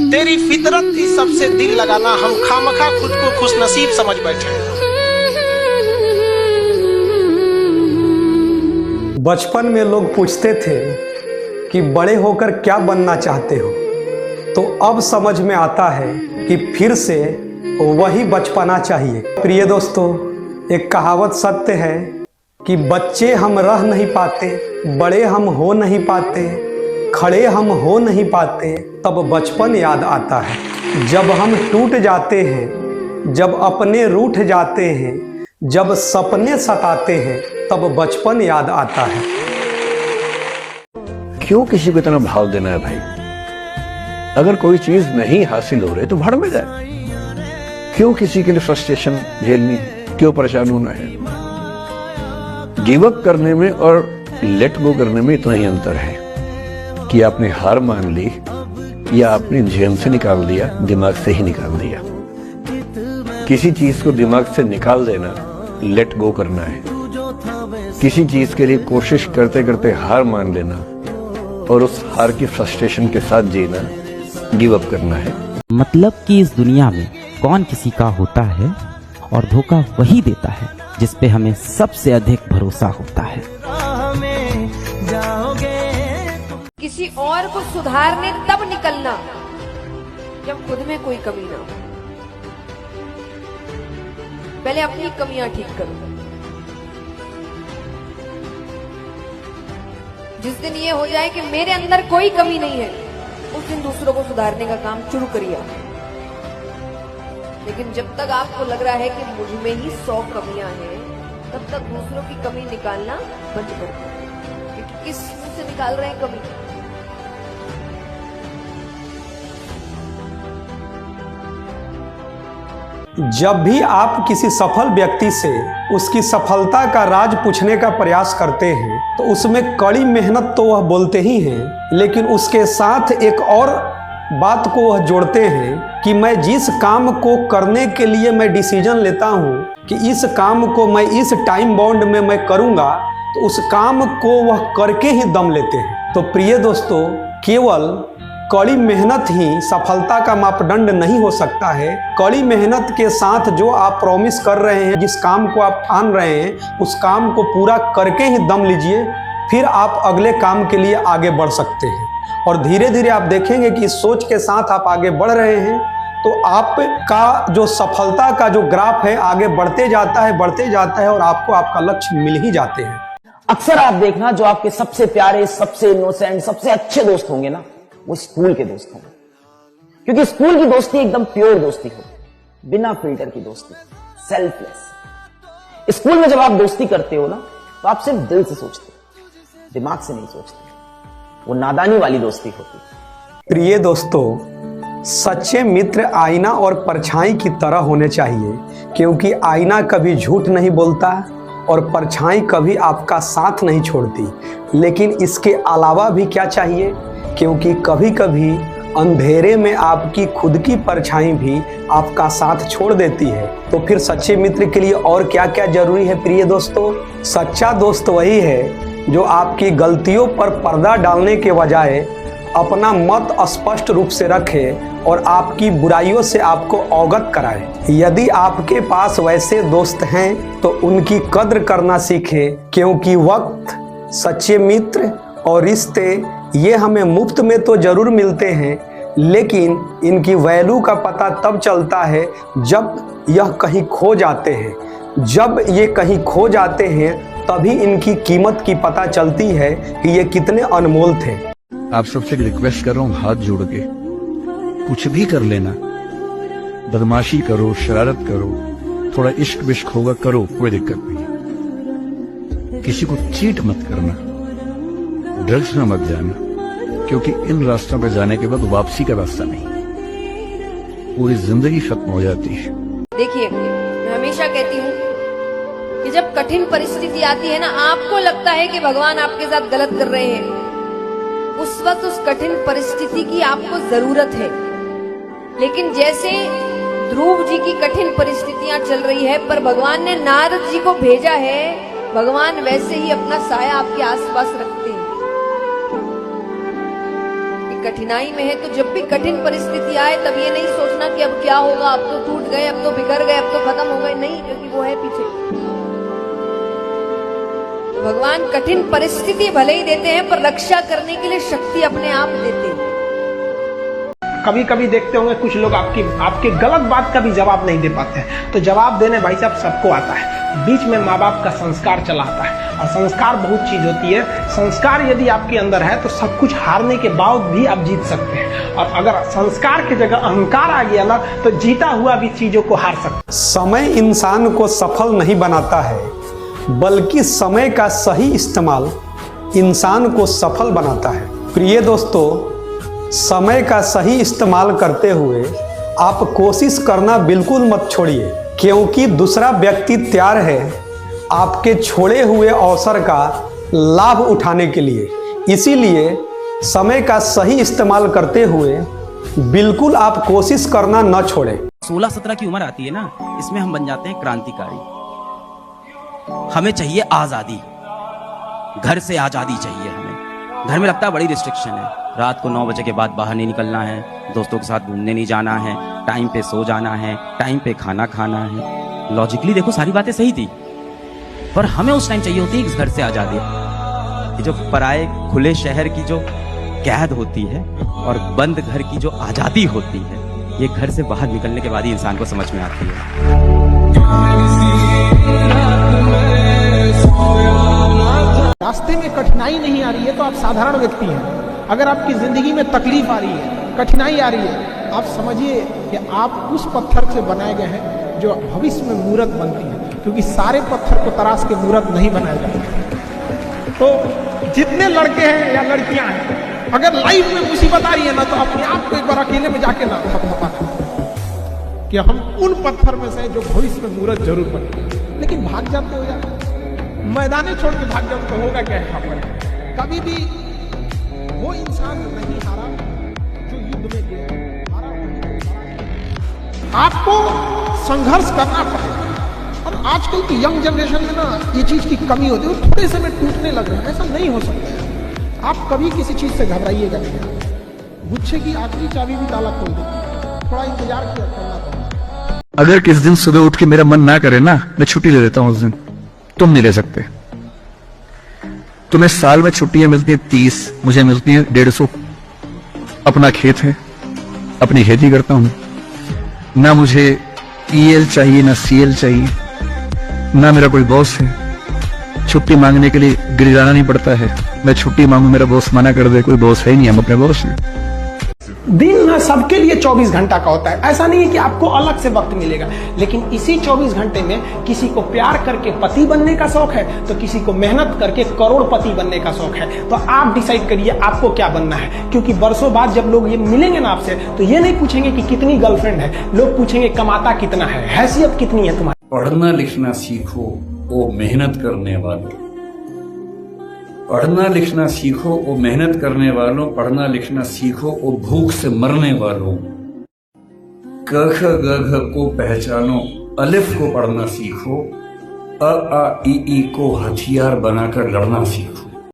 तेरी फितरत थी सबसे दिल लगाना, हम खामखा खुद को खुशनसीब समझ बैठे। बचपन में लोग पूछते थे कि बड़े होकर क्या बनना चाहते हो, तो अब समझ में आता है कि फिर से वही बचपना चाहिए। प्रिय दोस्तों, एक कहावत सत्य है कि बच्चे हम रह नहीं पाते, बड़े हम हो नहीं पाते, खड़े हम हो नहीं पाते, तब बचपन याद आता है। जब हम टूट जाते हैं, जब अपने रूठ जाते हैं, जब सपने सताते हैं, तब बचपन याद आता है। क्यों किसी को इतना भाव देना है भाई? अगर कोई चीज नहीं हासिल हो रही तो भाड़ में जाए। क्यों किसी के लिए फ्रस्ट्रेशन झेलनी, क्यों परेशान होना है? गिव अप करने में और लेट गो करने में इतना ही अंतर है कि आपने हार मान ली या आपने जेल से निकाल दिया, दिमाग से ही निकाल दिया। किसी चीज को दिमाग से निकाल देना लेट गो करना है। किसी चीज के लिए कोशिश करते करते हार मान लेना और उस हार की फ्रस्ट्रेशन के साथ जीना गिव अप करना है। मतलब कि इस दुनिया में कौन किसी का होता है और धोखा वही देता है जिस पे हमें सबसे अधिक भरोसा होता है। किसी और को सुधारने तब निकलना जब खुद में कोई कमी ना हो। पहले अपनी कमियां ठीक करो। जिस दिन ये हो जाए कि मेरे अंदर कोई कमी नहीं है, उस दिन दूसरों को सुधारने का काम शुरू करिए। लेकिन जब तक आपको लग रहा है कि मुझ में ही 100 कमियां हैं, तब तक दूसरों की कमी निकालना बंद कर दो। क्योंकि किस मुंह से निकाल रहे हैं कमी? जब भी आप किसी सफल व्यक्ति से उसकी सफलता का राज पूछने का प्रयास करते हैं, तो उसमें कड़ी मेहनत तो वह बोलते ही हैं, लेकिन उसके साथ एक और बात को वह जोड़ते हैं कि मैं जिस काम को करने के लिए मैं डिसीजन लेता हूं कि इस काम को मैं इस टाइम बाउंड में मैं करूंगा, तो उस काम को वह करके ही दम लेते हैं। तो प्रिय दोस्तों, केवल कड़ी मेहनत ही सफलता का मापदंड नहीं हो सकता है। कड़ी मेहनत के साथ जो आप प्रॉमिस कर रहे हैं, जिस काम को आप ठान रहे हैं, उस काम को पूरा करके ही दम लीजिए, फिर आप अगले काम के लिए आगे बढ़ सकते हैं। और धीरे धीरे आप देखेंगे कि इस सोच के साथ आप आगे बढ़ रहे हैं, तो आपका जो सफलता का जो ग्राफ है आगे बढ़ते जाता है और आपको आपका लक्ष्य मिल ही जाते हैं। अक्सर आप देखना, जो आपके सबसे प्यारे, सबसे इनोसेंट, सबसे अच्छे दोस्त होंगे ना, वो स्कूल के दोस्त होंगे। क्योंकि स्कूल की दोस्ती एकदम प्योर दोस्ती हो, बिना फिल्टर की दोस्ती, सेल्फलेस। स्कूल में जब आप दोस्ती करते हो ना, तो आप सिर्फ दिल से सोचते हो, दिमाग से नहीं सोचते। वो नादानी वाली दोस्ती होती। प्रिय दोस्तों, सच्चे मित्र आईना और परछाई की तरह होने चाहिए, क्योंकि आईना कभी झूठ नहीं बोलता और परछाई कभी आपका साथ नहीं छोड़ती। लेकिन इसके अलावा भी क्या चाहिए, क्योंकि कभी कभी अंधेरे में आपकी खुद की परछाई भी आपका साथ छोड़ देती है। तो फिर सच्चे मित्र के लिए और क्या क्या जरूरी है? प्रिय दोस्तों, सच्चा दोस्त वही है जो आपकी गलतियों पर पर्दा डालने के बजाय अपना मत स्पष्ट रूप से रखे और आपकी बुराइयों से आपको अवगत कराए। यदि आपके पास वैसे दोस्त हैं तो उनकी कद्र करना सीखें, क्योंकि वक्त, सच्चे मित्र और रिश्ते ये हमें मुफ्त में तो जरूर मिलते हैं, लेकिन इनकी वैल्यू का पता तब चलता है जब यह कहीं खो जाते हैं। जब ये कहीं खो जाते हैं तभी इनकी कीमत की पता चलती है कि ये कितने अनमोल थे। आप सबसे रिक्वेस्ट कर रहा हूं, हाथ जोड़ के कुछ भी कर लेना, बदमाशी करो, शरारत करो, थोड़ा इश्क विश्क होगा करो, कोई दिक्कत नहीं। किसी को चीट मत करना, ड्रग्स में मत जाना, क्योंकि इन रास्तों पर जाने के बाद वापसी का रास्ता नहीं, पूरी जिंदगी खत्म हो जाती है। देखिए, मैं हमेशा कहती हूँ कि जब कठिन परिस्थिति आती है ना, आपको लगता है कि भगवान आपके साथ गलत कर रहे हैं, उस वक्त उस कठिन परिस्थिति की आपको जरूरत है। लेकिन जैसे ध्रुव जी की कठिन परिस्थितियां चल रही है, पर भगवान ने नारद जी को भेजा है, भगवान वैसे ही अपना साया आपके आसपास रखते हैं। कठिनाई में है तो जब भी कठिन परिस्थिति आए तब ये नहीं सोचना कि अब क्या होगा, अब तो टूट गए, अब तो बिखर गए, अब तो खत्म हो गए, नहीं, क्योंकि वो है पीछे। तो भगवान कठिन परिस्थिति भले ही देते हैं पर रक्षा करने के लिए शक्ति अपने आप देते हैं। कभी कभी देखते होंगे कुछ लोग आपके गलत बात का भी जवाब नहीं दे पाते हैं। तो जवाब देने भाई साहब सबको आता है, बीच में माँ बाप का संस्कार चला आता है। और संस्कार बहुत चीज होती है, संस्कार यदि आपके अंदर है तो सब कुछ हारने के बाद भी आप जीत सकते हैं। और अगर संस्कार की जगह अहंकार आ गया ना तो जीता हुआ भी चीजों को हार सकते हैं। समय इंसान को सफल नहीं बनाता है, बल्कि समय का सही इस्तेमाल इंसान को सफल बनाता है। प्रिय दोस्तों, समय का सही इस्तेमाल करते हुए आप कोशिश करना बिल्कुल मत छोड़िए, क्योंकि दूसरा व्यक्ति तैयार है आपके छोड़े हुए अवसर का लाभ उठाने के लिए। इसीलिए समय का सही इस्तेमाल करते हुए बिल्कुल आप कोशिश करना न छोड़ें। 16-17 की उम्र आती है ना, इसमें हम बन जाते हैं क्रांतिकारी। हमें चाहिए आजादी, घर से आजादी चाहिए हमें। घर में लगता है बड़ी रिस्ट्रिक्शन है, रात को 9 बजे के बाद बाहर नहीं निकलना है, दोस्तों के साथ घूमने नहीं जाना है, टाइम पे सो जाना है, टाइम पे खाना खाना है। लॉजिकली देखो सारी बातें सही थी, पर हमें उस टाइम चाहिए होती है घर से आजादी। ये जो पराए खुले शहर की जो कैद होती है और बंद घर की जो आजादी होती है, ये घर से बाहर निकलने के बाद ही इंसान को समझ में आती है। रास्ते में कठिनाई नहीं आ रही है तो आप साधारण व्यक्ति हैं। अगर आपकी जिंदगी में तकलीफ आ रही है, कठिनाई आ रही है, आप समझिए कि आप उस पत्थर से बनाए गए हैं जो भविष्य में मूर्त बनती है, क्योंकि सारे पत्थर को तराश के मूर्त नहीं बनाया जाता। तो जितने लड़के हैं या लड़कियां हैं, अगर लाइफ में मुसीबत आ रही है ना तो अपने आप को एक बार अकेले में जाके ना थपथपाना कि हम उन पत्थर में से जो भविष्य में मूर्त जरूर बने। लेकिन भाग जाते हो यार, मैदाने छोड़ के भाग जाओ तो होगा क्या यहाँ पर? कभी भी वो इंसान नहीं हारा जो युद्ध में गया, हारा वही। आपको संघर्ष करना पड़ेगा। और आजकल की यंग जनरेशन में ना ये चीज की कमी होती है, थोड़े से में टूटने लग रहे हैं। ऐसा नहीं हो सकता। आप कभी किसी चीज से घबराइएगा नहीं। गुच्छे की आखिरी चाबी भी ताला खोल देती, थोड़ा इंतजार करना पड़ेगा। अगर किस दिन सुबह उठ के मेरा मन ना करे ना, मैं छुट्टी ले लेता हूँ उस दिन। तुम नहीं ले सकते। तुम्हें साल में छुट्टियां मिलती हैं 30, मुझे मिलती हैं 150। अपना खेत है, अपनी खेती करता हूं, ना मुझे EL चाहिए ना CL चाहिए, ना मेरा कोई बॉस है। छुट्टी मांगने के लिए गिड़गिड़ाना नहीं पड़ता है। मैं छुट्टी मांगू, मेरा बॉस मना कर दे, कोई बॉस है ही नहीं, हम अपने बॉस हैं। दिन ना सबके लिए 24 घंटा का होता है। ऐसा नहीं है कि आपको अलग से वक्त मिलेगा, लेकिन इसी 24 घंटे में किसी को प्यार करके पति बनने का शौक है तो किसी को मेहनत करके करोड़पति बनने का शौक है। तो आप डिसाइड करिए आपको क्या बनना है, क्योंकि बरसों बाद जब लोग ये मिलेंगे ना आपसे तो ये नहीं पूछेंगे कि कितनी गर्लफ्रेंड है, लोग पूछेंगे कमाता कितना है, हैसियत कितनी है तुम्हारी। पढ़ना लिखना सीखो वो मेहनत करने वालों, पढ़ना लिखना सीखो वो मेहनत करने वालों, पढ़ना लिखना सीखो वो भूख से मरने वालों। क ख ग घ को पहचानो, अलिफ को पढ़ना सीखो, अ आ इ ई को हथियार बनाकर लड़ना सीखो।